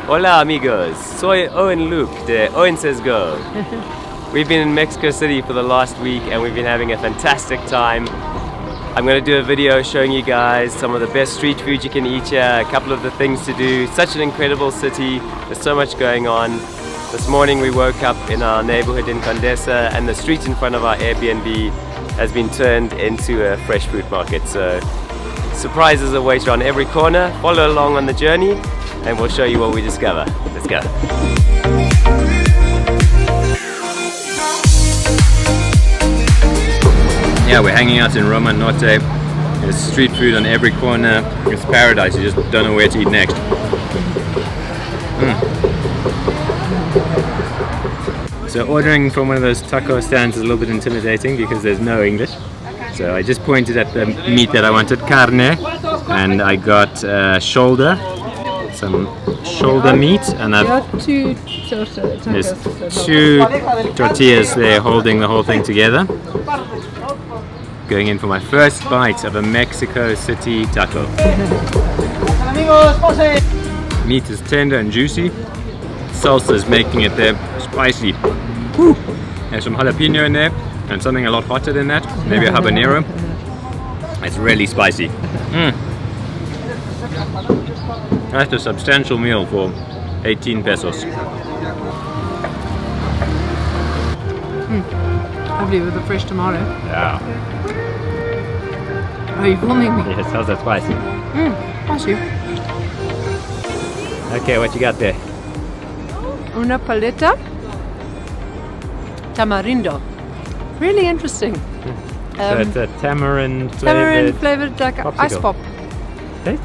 Hola amigos, soy Owen Luke de Owen Says Go. We've been in Mexico City for the last week and we've been having a fantastic time. I'm going to do a video showing you guys some of the best street food you can eat here, a couple of the things to do. Such an incredible city, there's so much going on. This morning we woke up in our neighborhood in Condesa and the street in front of our Airbnb has been turned into a fresh fruit market. So surprises await around every corner. Follow along on the journey and we'll show you what we discover. Let's go. Yeah, we're hanging out in Roma Norte. There's street food on every corner. It's paradise, you just don't know where to eat next. So ordering from one of those taco stands is a little bit intimidating because there's no English. So I just pointed at the meat that I wanted, carne, and I got shoulder, some shoulder meat, and there's two tortillas there holding the whole thing together. Going in for my first bite of a Mexico City taco. Meat is tender and juicy. Salsa is making it there spicy. Woo. There's some jalapeno in there and something a lot hotter than that, maybe a habanero. It's really spicy. That's a substantial meal for 18 pesos. Lovely with the fresh tomato. Yeah. Are you filming me? Yes, how's that spicy? Spicy. Okay, what you got there? Una paleta tamarindo. Really interesting. So it's a tamarind flavored like ice pop. Taste?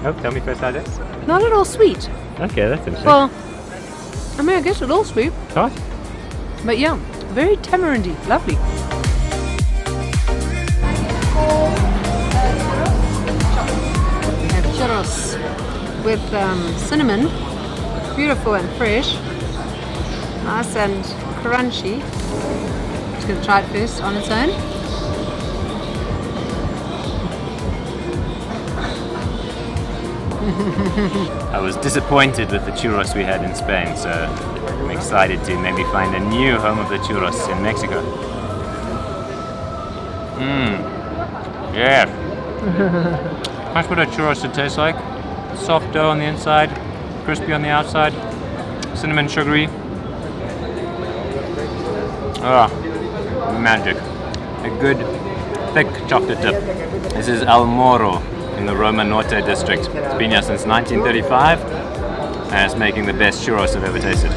Oh, tell me first how it is. Not at all sweet. Okay, that's interesting. Well, I mean, I guess it's all sweet. Hot? But yeah, very tamarindy. Lovely. We have churros with cinnamon. Beautiful and fresh. Nice and crunchy. Just going to try it first on its own. I was disappointed with the churros we had in Spain, so I'm excited to maybe find a new home of the churros in Mexico. Yeah. That's what a churros should taste like. Soft dough on the inside, crispy on the outside, cinnamon sugary. Magic. A good thick chocolate dip. This is El Moro in the Roma Norte district. It's been here since 1935 and it's making the best churros I've ever tasted.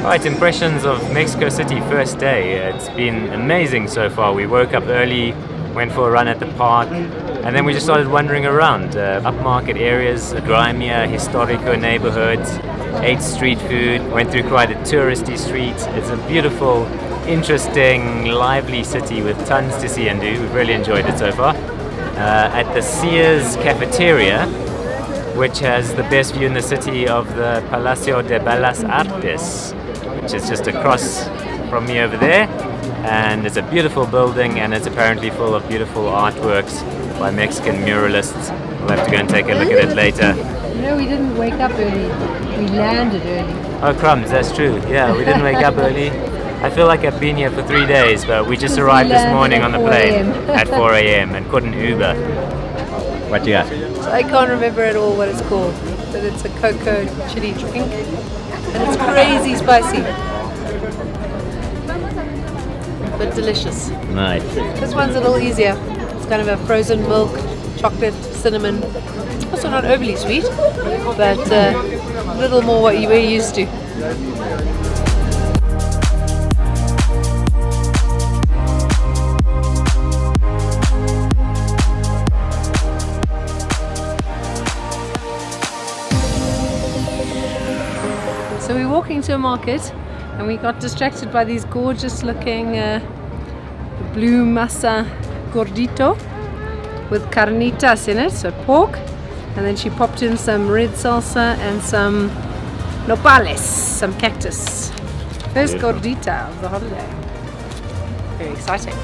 Right, impressions of Mexico City first day. It's been amazing so far. We woke up early, went for a run at the park, and then we just started wandering around upmarket areas, grimier, historico neighborhoods, ate street food, went through quite a touristy street. It's a beautiful, interesting, lively city with tons to see and do. We've really enjoyed it so far. At the Sears cafeteria, which has the best view in the city of the Palacio de Bellas Artes, which is just across from me over there, and it's a beautiful building and it's apparently full of beautiful artworks by Mexican muralists. We'll have to go and take a look at it later. No, we didn't wake up early. We landed early. Oh crumbs, that's true. Yeah, we didn't wake up early. I feel like I've been here for 3 days, but we just arrived this morning on the plane at 4 a.m. and couldn't Uber. What you got? I can't remember at all what it's called, but it's a cocoa chili drink and it's crazy spicy but delicious. Nice. This one's a little easier. It's kind of a frozen milk, chocolate, cinnamon. Also not overly sweet, but a little more what you were used to. So we're walking to a market and we got distracted by these gorgeous looking blue masa gordito with carnitas in it, so pork, and then she popped in some red salsa and some nopales, some cactus. First gordita of the holiday. Very exciting.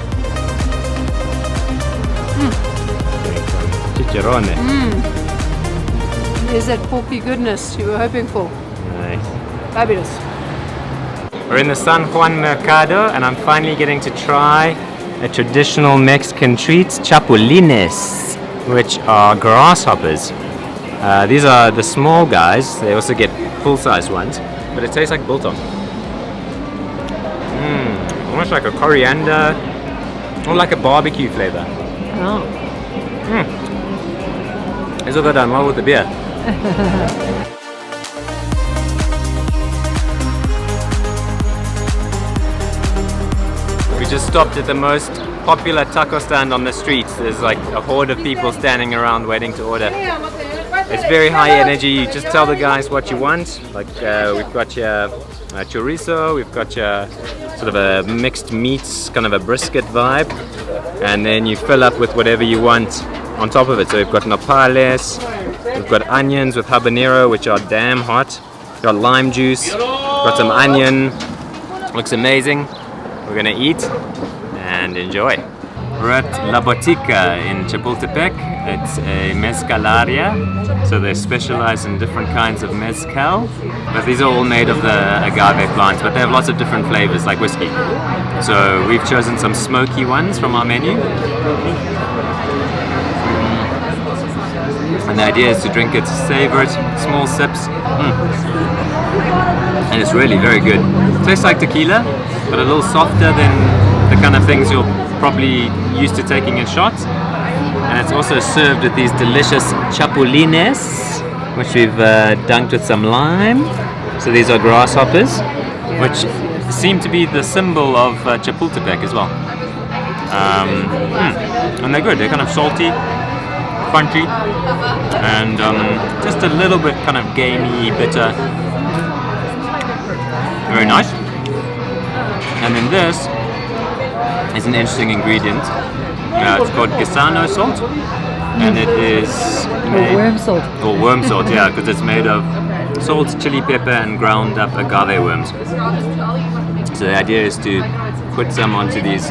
Chicharrone. There's that porky goodness you were hoping for. Nice. Fabulous. We're in the San Juan Mercado and I'm finally getting to try a traditional Mexican treat, chapulines, which are grasshoppers. These are the small guys. They also get full-size ones, but it tastes like biltong. Almost like a coriander or like a barbecue flavor. Oh. This will go down well with the beer. We just stopped at the most popular taco stand on the streets. There's like a horde of people standing around waiting to order. It's very high energy. You just tell the guys what you want. Like we've got your chorizo, we've got your sort of a mixed meats, kind of a brisket vibe, and then you fill up with whatever you want on top of it. So we've got nopales, we've got onions with habanero, which are damn hot. We've got lime juice, got some onion. Looks amazing. We're gonna eat and enjoy. We're at La Botica in Chapultepec. It's a mezcalaria, so they specialize in different kinds of mezcal. But these are all made of the agave plants, but they have lots of different flavors, like whiskey. So we've chosen some smoky ones from our menu. And the idea is to drink it, savor it, small sips. And it's really very good. It tastes like tequila, but a little softer than the kind of things you're probably used to taking in shots. And it's also served with these delicious chapulines, which we've dunked with some lime. So these are grasshoppers, which seem to be the symbol of Chapultepec as well. And they're good. They're kind of salty, crunchy, and just a little bit kind of gamey, bitter. Very nice. And then this is an interesting ingredient. It's called Gusano salt, and it is Or worm salt. Or worm salt, yeah, because it's made of salt, chili pepper, and ground up agave worms. So the idea is to put some onto these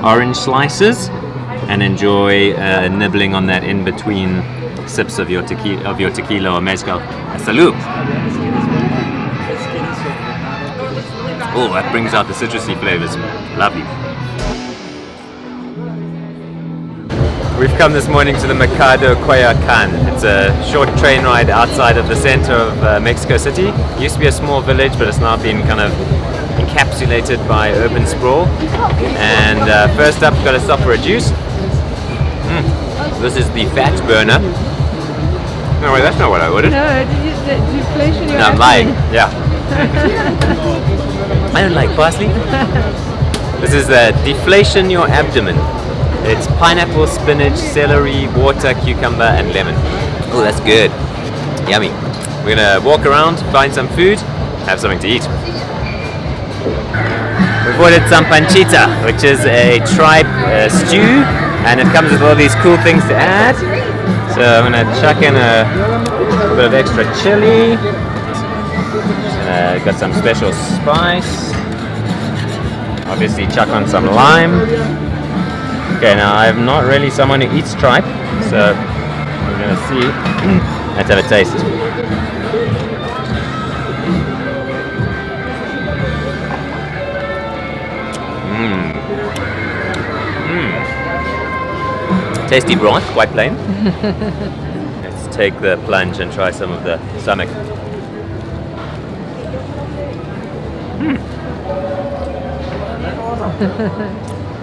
orange slices and enjoy nibbling on that in between sips of your tequila or mezcal. Salud! Oh, that brings out the citrusy flavors. Lovely. We've come this morning to the Mercado Coyoacán. It's a short train ride outside of the center of Mexico City. It used to be a small village, but it's now been kind of encapsulated by urban sprawl. And first up, got to stop for a juice. This is the fat burner. No, wait, that's not what I ordered. No, deflation. No, I'm lying. Yeah. I don't like parsley. This is deflation your abdomen. It's pineapple, spinach, celery, water, cucumber, and lemon. Oh, that's good. Yummy. We're gonna walk around, find some food, have something to eat. We've ordered some panchita, which is a tripe stew, and it comes with all these cool things to add. So I'm gonna chuck in a bit of extra chili. Got some special spice. Obviously chuck on some lime. Okay, now I'm not really someone who eats tripe, so we're gonna see. Let's have a taste. Tasty broth, quite plain. Let's take the plunge and try some of the stomach.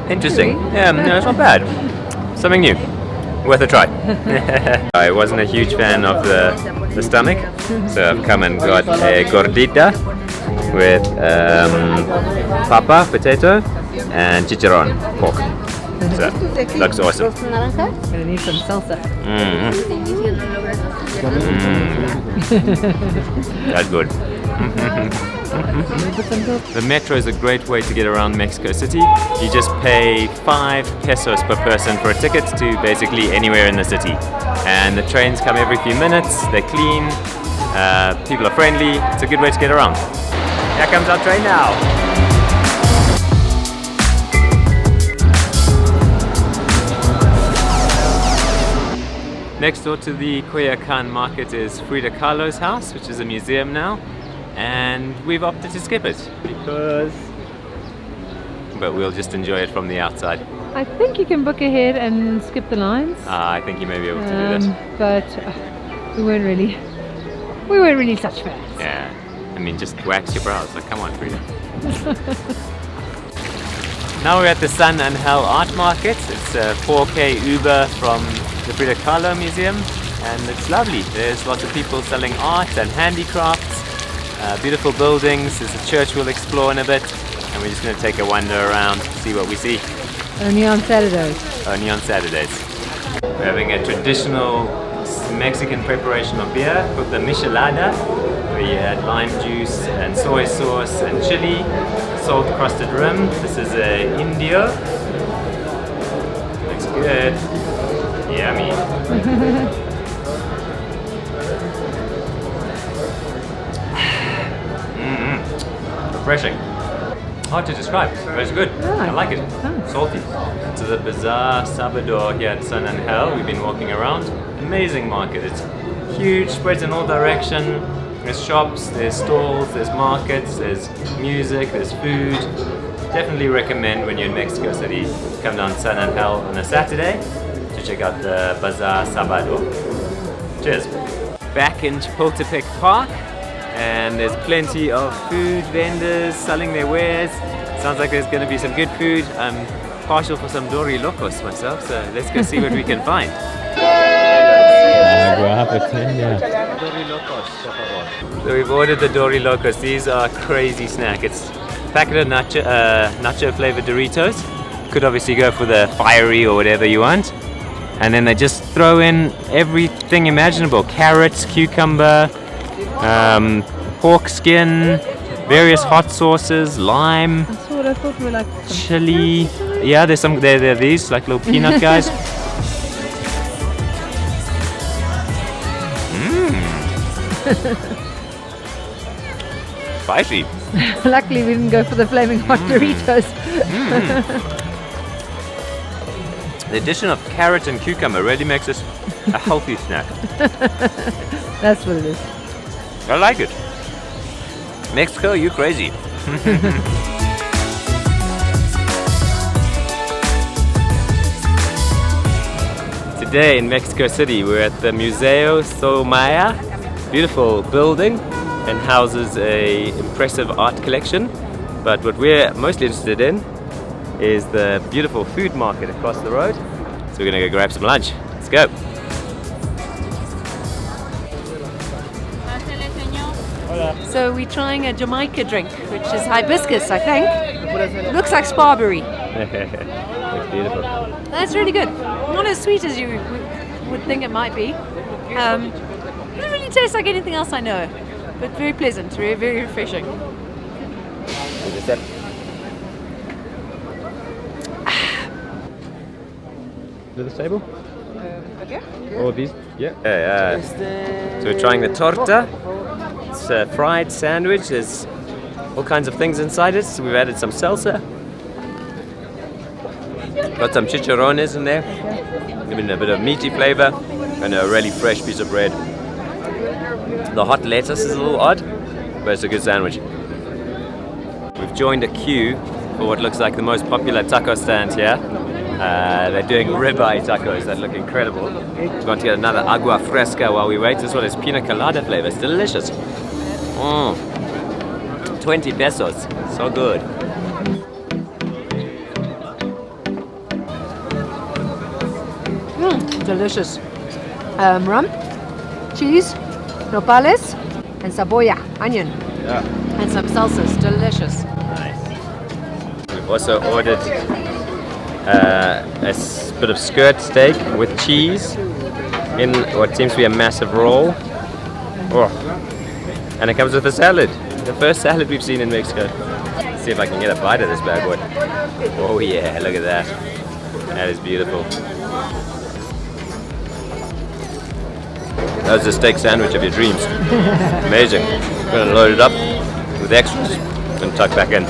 Interesting. Yeah, no, it's not bad. Something new. Worth a try. I wasn't a huge fan of the stomach, so I've come and got a gordita with papa, potato, and chicharron, pork. So, looks awesome. Gonna need some salsa. That's good. The metro is a great way to get around Mexico City. You just pay 5 pesos per person for a ticket to basically anywhere in the city. And the trains come every few minutes, they're clean, people are friendly, it's a good way to get around. Here comes our train now. Next door to the Coyoacán market is Frida Kahlo's house, which is a museum now, and we've opted to skip it but we'll just enjoy it from the outside. I think you can book ahead and skip the lines. I think you may be able to do that. But we weren't really such fans. Yeah, I mean, just wax your brows. Like, come on, Frida. Now we're at the Sun and Hell Art Market. It's a 4K Uber from the Frida Kahlo Museum, and it's lovely. There's lots of people selling art and handicrafts, beautiful buildings. There's a church we'll explore in a bit, and we're just going to take a wander around, see what we see. Only on Saturdays. Only on Saturdays. We're having a traditional Mexican preparation of beer with the michelada, where you add lime juice and soy sauce and chili, salt crusted rim. This is a Indio. Looks good. Yummy. Refreshing. Hard to describe, but it's good. I like it. Salty. To the Bazaar Sabador here at Sun and Hell. We've been walking around. Amazing market. It's huge, spreads in all directions. There's shops, there's stalls, there's markets, there's music, there's food. Definitely recommend when you're in Mexico City, come down Sun and Hell on a Saturday to check out the Bazaar Sabador. Cheers. Back in Chapultepec Park, and there's plenty of food vendors selling their wares. Sounds like there's going to be some good food. I'm partial for some dorilocos myself, so let's go see what we can find. So we've ordered the dorilocos. These are crazy snack. It's a packet of nacho flavored Doritos. Could obviously go for the fiery or whatever you want. And then they just throw in everything imaginable. Carrots, cucumber, pork skin, various hot sauces, lime, That's what I thought were like chili. Yeah, there's some. There are these like little peanut guys. Spicy. Luckily we didn't go for the flaming hot Doritos. The addition of carrot and cucumber really makes this a healthy snack. That's what it is. I like it. Mexico, you crazy. Today in Mexico City, we're at the Museo Soumaya. Beautiful building and houses a impressive art collection. But what we're mostly interested in is the beautiful food market across the road. So we're gonna go grab some lunch. Let's go. So we're trying a Jamaica drink, which is hibiscus, I think. Looks like sparberry. Looks beautiful. That's really good. Not as sweet as you would think it might be. Doesn't really taste like anything else I know, but very pleasant, very, very refreshing. To the table? All of these? Yeah. So we're trying the torta. It's a fried sandwich. There's all kinds of things inside it. So we've added some salsa. Got some chicharrones in there. Giving a bit of meaty flavor and a really fresh piece of bread. The hot lettuce is a little odd, but it's a good sandwich. We've joined a queue for what looks like the most popular taco stand here. They're doing ribeye tacos that look incredible. We're going to get another agua fresca while we wait. This one is pina colada flavor. It's delicious. 20 pesos. So good. Delicious. Rum, cheese, nopales, and cebolla, onion, and some salsas. Delicious. Nice. We've also ordered a bit of skirt steak with cheese in what seems to be a massive roll. Oh. And it comes with a salad. The first salad we've seen in Mexico. Let's see if I can get a bite of this bad boy. Oh yeah, look at that. That is beautiful. That was the steak sandwich of your dreams. Amazing. I'm going to load it up with extras and tuck back in.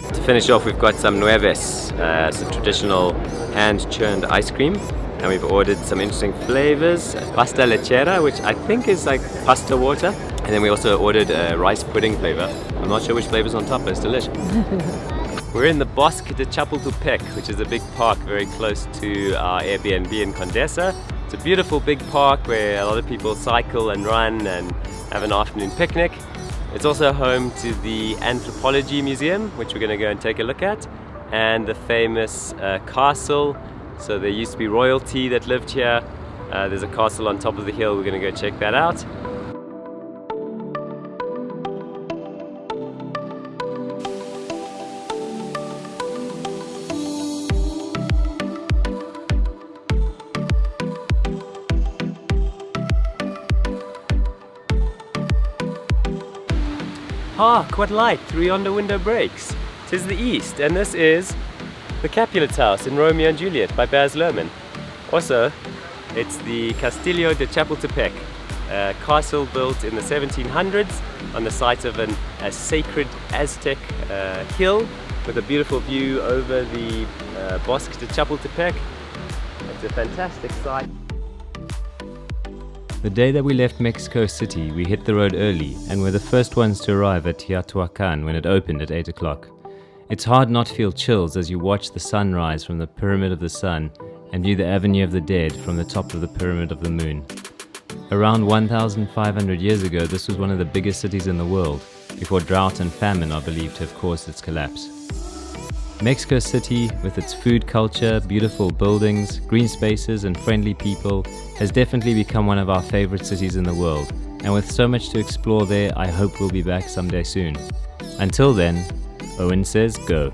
To finish off, we've got some nueves, some traditional hand-churned ice cream And we've ordered some interesting flavors. Pasta lechera, which I think is like pasta water. And then we also ordered a rice pudding flavor. I'm not sure which flavor's on top, but it's delicious. We're in the Bosque de Chapultepec, which is a big park very close to our Airbnb in Condesa. It's a beautiful big park where a lot of people cycle and run and have an afternoon picnic. It's also home to the Anthropology Museum, which we're going to go and take a look at, and the famous castle. So there used to be royalty that lived here. There's a castle on top of the hill. We're going to go check that out. Hark, what light through yonder window breaks! 'Tis the east, and this is the Capulet's house in Romeo and Juliet by Baz Luhrmann. Also, it's the Castillo de Chapultepec, a castle built in the 1700s on the site of a sacred Aztec hill with a beautiful view over the Bosque de Chapultepec. It's a fantastic site. The day that we left Mexico City, we hit the road early and were the first ones to arrive at Teotihuacan when it opened at 8 o'clock. It's hard not to feel chills as you watch the sun rise from the Pyramid of the Sun and view the Avenue of the Dead from the top of the Pyramid of the Moon. Around 1,500 years ago, this was one of the biggest cities in the world, before drought and famine are believed to have caused its collapse. Mexico City, with its food culture, beautiful buildings, green spaces and friendly people, has definitely become one of our favorite cities in the world, and with so much to explore there, I hope we'll be back someday soon. Until then, Owen says go.